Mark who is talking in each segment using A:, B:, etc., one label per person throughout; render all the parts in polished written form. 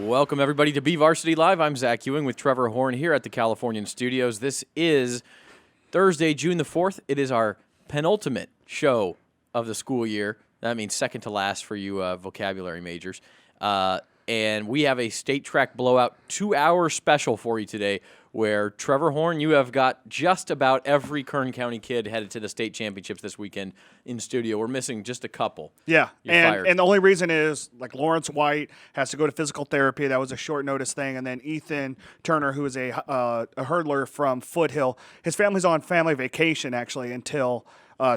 A: Welcome, everybody, to BVarsity Live. I'm Zach Ewing with Trevor Horn here at the Californian Studios. This is Thursday, June the 4th. It is our penultimate show of the school year. That means second to last for you vocabulary majors. And we have a state track blowout 2-hour special for you today where, Trevor Horn, you have got just about every Kern County kid headed to the state championships this weekend in studio. We're missing just a couple.
B: Yeah, and the only reason is, like, Lawrence White has to go to physical therapy. That was a short notice thing. And then Ethan Turner, who is a hurdler from Foothill, his family's on family vacation, actually, until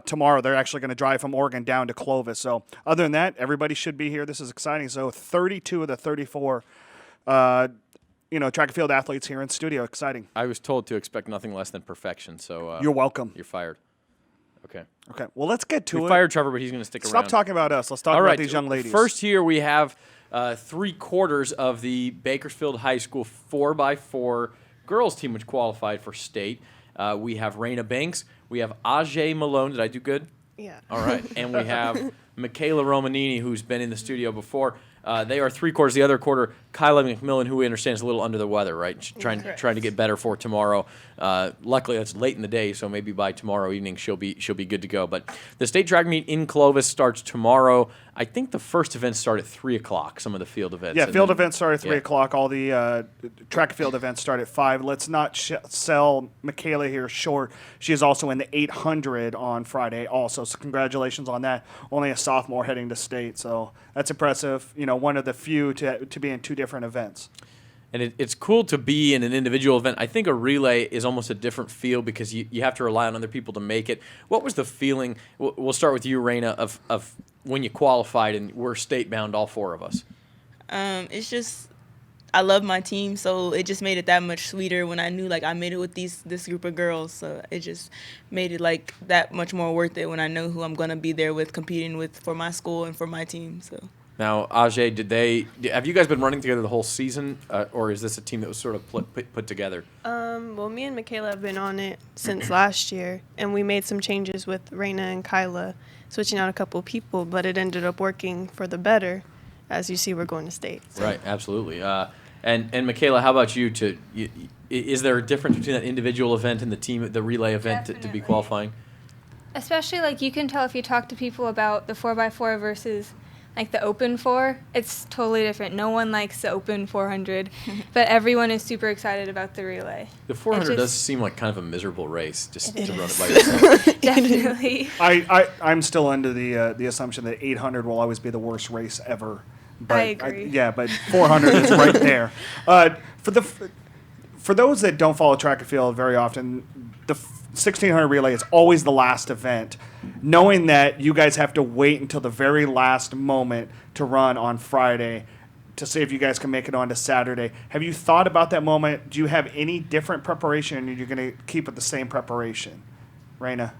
B: tomorrow. They're actually going to drive from Oregon down to Clovis. So other than that, everybody should be here. This is exciting. So 32 of the 34 track and field athletes here in studio. Exciting.
A: I was told to expect nothing less than perfection, so
B: you're welcome.
A: You're fired. Okay.
B: Well, let's get to it.
A: We fired Trevor, but he's going to stick around.
B: Stop talking about us. Let's talk about these young ladies.
A: First here we have 3/4 of the Bakersfield High School 4x4 girls team, which qualified for state. We have Reigna Banks. We have Malone. Did I do good?
C: Yeah.
A: All right. And we have Mikaela Romanini, who's been in the studio before. They are 3/4. The other quarter, Kyla McMillan, who we understand is a little under the weather, right? She's trying to get better for tomorrow. Luckily, that's late in the day, so maybe by tomorrow evening she'll be good to go. But the state track meet in Clovis starts tomorrow. I think the first events start at 3 o'clock. Some of the field events.
B: Yeah, field events start at 3 o'clock. All the track and field events start at 5. Let's not sell Mikaela here short. She is also in the 800 on Friday also. So congratulations on that. Only a sophomore heading to state, so that's impressive. One of the few to be in 2 different events.
A: And it's cool to be in an individual event. I think a relay is almost a different feel because you have to rely on other people to make it. What was the feeling? We'll start with you, Reigna, of when you qualified and we're state-bound, all 4 of us.
C: It's just, I love my team, so it just made it that much sweeter when I knew, like, I made it with this group of girls. So it just made it, like, that much more worth it when I know who I'm going to be there with, competing with for my school and for my team. So.
A: Now, Ajay, have you guys been running together the whole season, or is this a team that was sort of put together?
D: Well, me and Mikaela have been on it since last year, and we made some changes with Reigna and Kyla, switching out a couple of people, but it ended up working for the better. As you see, we're going to state. So.
A: Right, absolutely. And Mikaela, how about you? Is there a difference between that individual event and the relay event to be qualifying?
E: Especially, like, you can tell if you talk to people about the 4x4 versus like the open 4, it's totally different. No one likes the open 400, but everyone is super excited about the relay.
A: The 400 does seem like kind of a miserable race just to run it by yourself.
E: Definitely.
B: I'm still under the assumption that 800 will always be the worst race ever. But
E: I agree.
B: But 400 is right there. For those that don't follow track and field very often, the 1600 relay is always the last event. Knowing that you guys have to wait until the very last moment to run on Friday to see if you guys can make it on to Saturday. Have you thought about that moment? Do you have any different preparation, or you're going to keep it the same preparation? Reigna?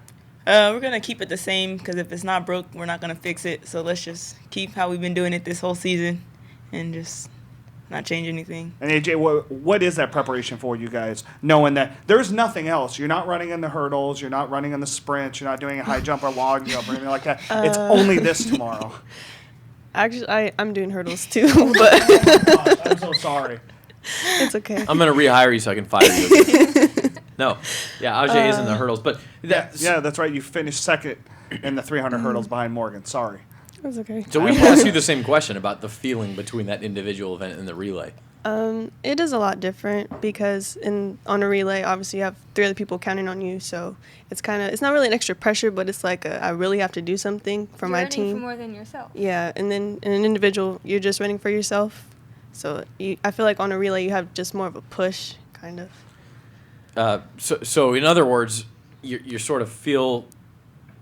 C: We're going to keep it the same because if it's not broke, we're not going to fix it. So let's just keep how we've been doing it this whole season and just not change anything.
B: And AJ, what is that preparation for you guys, knowing that there's nothing else? You're not running in the hurdles. You're not running in the sprints. You're not doing a high jump or log jump or anything like that. It's only this tomorrow.
D: Actually, I'm doing hurdles too, but
B: I'm so sorry.
D: It's okay.
A: I'm going to rehire you so I can fire you. No. Yeah, Ajay is in the hurdles. But
B: that's right. You finished second in the 300 hurdles behind Morgan. Sorry.
D: That's okay.
A: So we can ask you the same question about the feeling between that individual event and the relay.
D: It is a lot different because on a relay, obviously you have 3 other people counting on you, so it's not really an extra pressure, but it's like I really have to do something for my team.
E: You're running for more than yourself.
D: Yeah, and then in an individual, you're just running for yourself. So I feel like on a relay, you have just more of a push, kind of.
A: So in other words, you sort of feel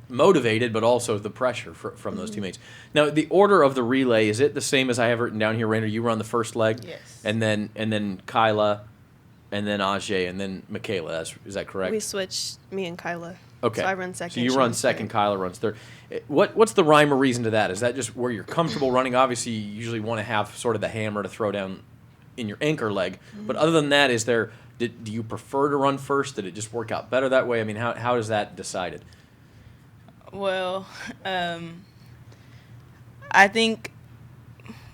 A: motivated, but also the pressure from those teammates. Now, the order of the relay, is it the same as I have written down here, Reigna? You run the first leg?
C: Yes.
A: And then Kyla, and then Ajay, and then Mikaela. Is that correct?
D: We switched, me and Kyla.
A: Okay.
D: So I run second.
A: So you run second, Kyla runs third. What's the rhyme or reason to that? Is that just where you're comfortable running? Obviously, you usually want to have sort of the hammer to throw down in your anchor leg. Mm-hmm. But other than that, do you prefer to run first? Did it just work out better that way? I mean, how is that decided?
C: Well, I think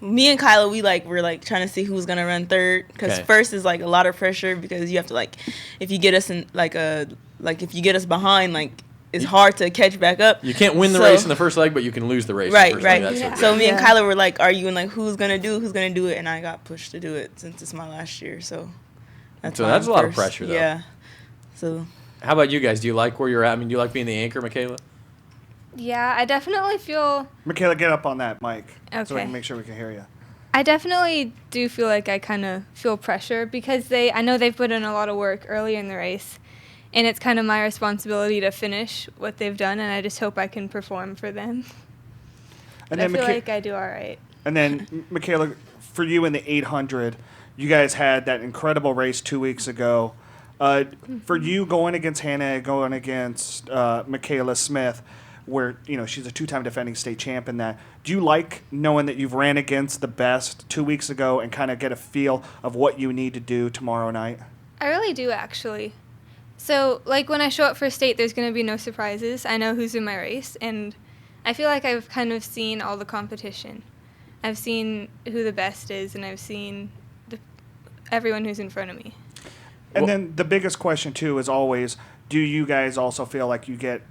C: me and Kyla, we're trying to see who's gonna run third, because
A: Okay.
C: first is like a lot of pressure, because you have to if you get us in if you get us behind, it's hard to catch back up.
A: You can't win the race in the first leg, but you can lose the race. in the
C: Right,
A: first
C: right.
A: leg. That's
C: So me and
D: Yeah.
C: Kyla were arguing who's gonna do it, and I got pushed to do it since it's my last year. So that's
A: So
C: why
A: that's
C: I'm
A: a lot of
C: first.
A: pressure, though.
C: Yeah. So
A: How about you guys? Do you like where you're at? I mean, do you like being the anchor, Mikaela?
E: Yeah, I definitely feel
B: Mikaela, get up on that mic so we
E: Okay.
B: can make sure we can hear you.
E: I definitely do feel like I kind of feel pressure, because I know they've put in a lot of work early in the race, and it's kind of my responsibility to finish what they've done, and I just hope I can perform for them. But I feel like I do all right.
B: And then, Mikaela, for you in the 800, you guys had that incredible race 2 weeks ago. For you going against Hannah, going against Mikaela Smith, where she's a two-time defending state champ in that, do you like knowing that you've ran against the best 2 weeks ago and kind of get a feel of what you need to do tomorrow night?
E: I really do, actually. So, when I show up for state, there's going to be no surprises. I know who's in my race, and I feel like I've kind of seen all the competition. I've seen who the best is, and I've seen everyone who's in front of me.
B: And then the biggest question, too, is always, do you guys also feel like you get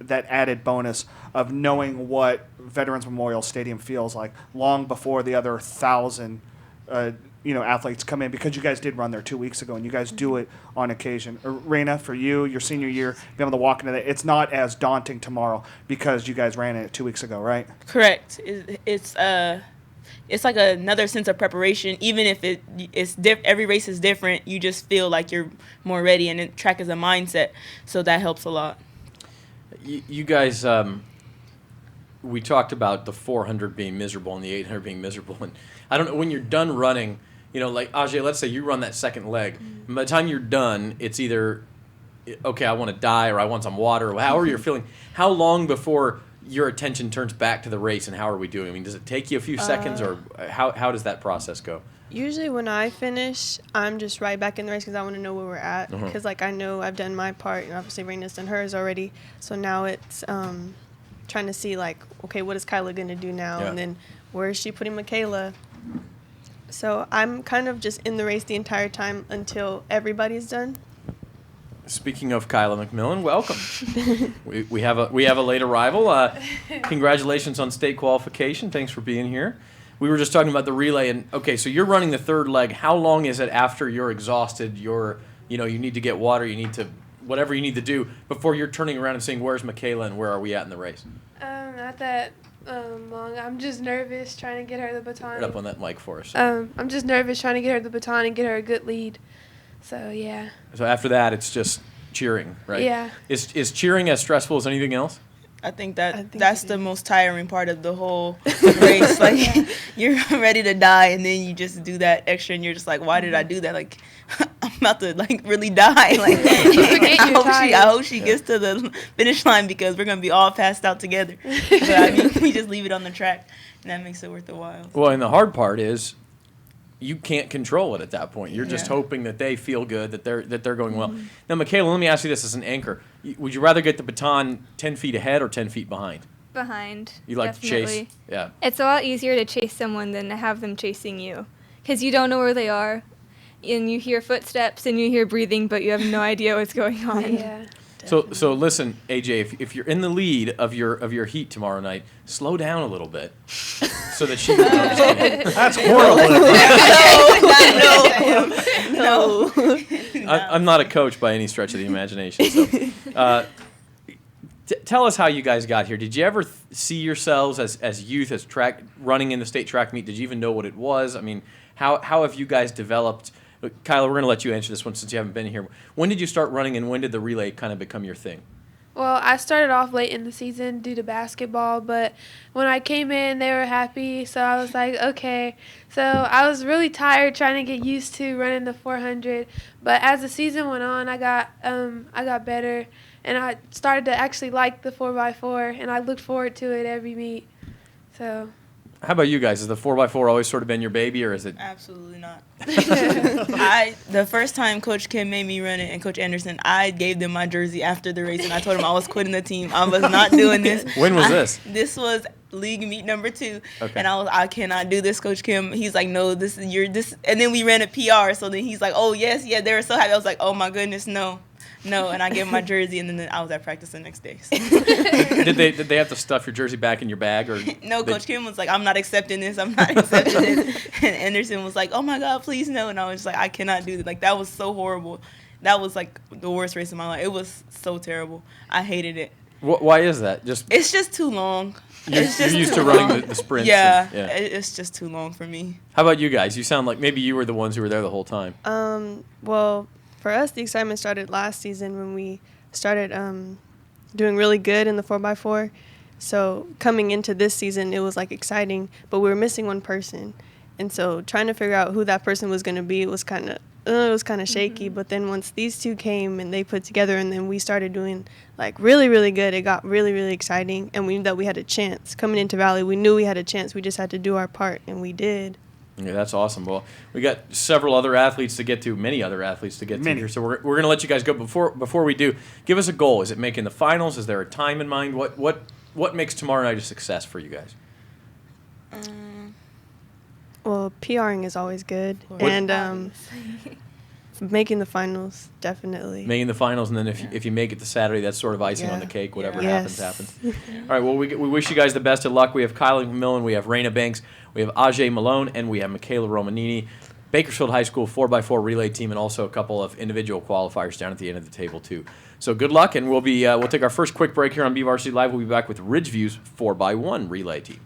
B: that added bonus of knowing what Veterans Memorial Stadium feels like long before the other 1,000 athletes come in, because you guys did run there 2 weeks ago, and you guys do it on occasion. Reigna, for you, your senior year, being able to walk into that, it's not as daunting tomorrow because you guys ran it 2 weeks ago, right?
C: correct. It's like another sense of preparation. Even if every race is different, you just feel like you're more ready, and track is a mindset, so that helps a lot.
A: You guys, we talked about the 400 being miserable and the 800 being miserable. And I don't know, when you're done running, like Ajay, let's say you run that second leg. And by the time you're done, it's either, okay, I want to die, or I want some water, or however you're feeling. How long before your attention turns back to the race, and how are we doing? I mean, does it take you a few seconds, or how does that process go?
D: Usually when I finish, I'm just right back in the race, because I want to know where we're at. Because I know I've done my part, and obviously Reigna's done hers already. So now it's trying to see okay, what is Kyla going to do now?
A: Yeah.
D: And then where is she putting Mikaela? So I'm kind of just in the race the entire time until everybody's done.
A: Speaking of Kyla McMillan, welcome. we have a late arrival. Congratulations on state qualification. Thanks for being here. We were just talking about the relay, and okay, so you're running the third leg. How long is it after you're exhausted? You need to get water. You need to whatever you need to do before you're turning around and saying, "Where's Mikaela and where are we at in the race?"
F: Not that long. I'm just nervous trying to get her the baton.
A: Right up on that mic for us.
F: I'm just nervous trying to get her the baton and get her a good lead. So yeah.
A: So after that, it's just cheering, right?
F: Yeah.
A: Is cheering as stressful as anything else?
C: I think
D: think
C: that's
D: it
C: the
D: is.
C: most tiring part of the whole race. You're ready to die, and then you just do that extra, and you're just like, why did I do that? I'm about to really die. I hope she gets to the finish line, because we're gonna be all passed out together. But we just leave it on the track, and that makes it worth the while.
A: Well, and the hard part is you can't control it at that point. You're just
C: Yeah.
A: hoping that they feel good, that they're going well. Now, Mikaela, let me ask you this as an anchor: would you rather get the baton 10 feet ahead or 10 feet behind?
E: Behind.
A: You like to
E: definitely.
A: chase? Yeah.
E: It's a lot easier to chase someone than to have them chasing you, because you don't know where they are, and you hear footsteps and you hear breathing, but you have no idea what's going on.
F: Yeah.
A: So listen, AJ, if you're in the lead of your heat tomorrow night, slow down a little bit, so that she can. No, I'm just kidding.
B: That's horrible.
C: No.
A: I'm not a coach by any stretch of the imagination. So, tell us how you guys got here. Did you ever see yourselves as youth, as running in the state track meet? Did you even know what it was? I mean, how have you guys developed? Kyla, we're going to let you answer this one since you haven't been here. When did you start running, and when did the relay kind of become your thing?
F: Well, I started off late in the season due to basketball, but when I came in, they were happy, so I was like, okay. So I was really tired trying to get used to running the 400, but as the season went on, I got better, and I started to actually like the 4x4, and I looked forward to it every meet. So.
A: How about you guys? Has the 4x4 always sort of been your baby, or is it?
C: Absolutely not. The first time Coach Kim made me run it, and Coach Anderson, I gave them my jersey after the race, and I told them I was quitting the team. I was not doing this.
A: When was this?
C: This was league meet number 2.
A: Okay.
C: And I cannot do this, Coach Kim. He's like, no, this is this. And then we ran a PR. So then he's like, oh, yes, yeah, they were so happy. I was like, oh, my goodness, no. And I gave him my jersey, and then I was at practice the next day. So.
A: Did they have to stuff your jersey back in your bag? Or
C: No, Coach Kim was like, I'm not accepting this. I'm not accepting this. And Anderson was like, oh, my God, please no. And I was just like, I cannot do this. Like, that was so horrible. That was, like, the worst race of my life. It was so terrible. I hated it.
A: Why is that?
C: It's just too long.
A: You're used to running the sprints.
C: Yeah,
A: and,
C: it's just too long for me.
A: How about you guys? You sound like maybe you were the ones who were there the whole time.
D: Well, for us, the excitement started last season when we started doing really good in the 4x4. So coming into this season, it was like exciting, but we were missing one person, and so trying to figure out who that person was going to be was kind of shaky. But then once these two came and they put together, and then we started doing like really, really good, it got really, really exciting, and we knew that we had a chance coming into Valley. We knew we had a chance. We just had to do our part, and we did.
A: Yeah, that's awesome. Well, we got several other athletes to get to, many other athletes to get to here. So we're going to let you guys go. Before we do, give us a goal. Is it making the finals? Is there a time in mind? What makes tomorrow night a success for you guys?
D: Well, PRing is always good, and making the finals, definitely.
A: Making the finals, and then if you make it to Saturday, that's sort of icing on the cake. Whatever happens. All right, well, we wish you guys the best of luck. We have Kylie Millen, we have Reigna Banks, we have Ajay Malone, and we have Mikaela Romanini. Bakersfield High School 4x4 relay team, and also a couple of individual qualifiers down at the end of the table, too. So good luck, and we'll take our first quick break here on BVarsity Live. We'll be back with Ridgeview's 4x1 relay team.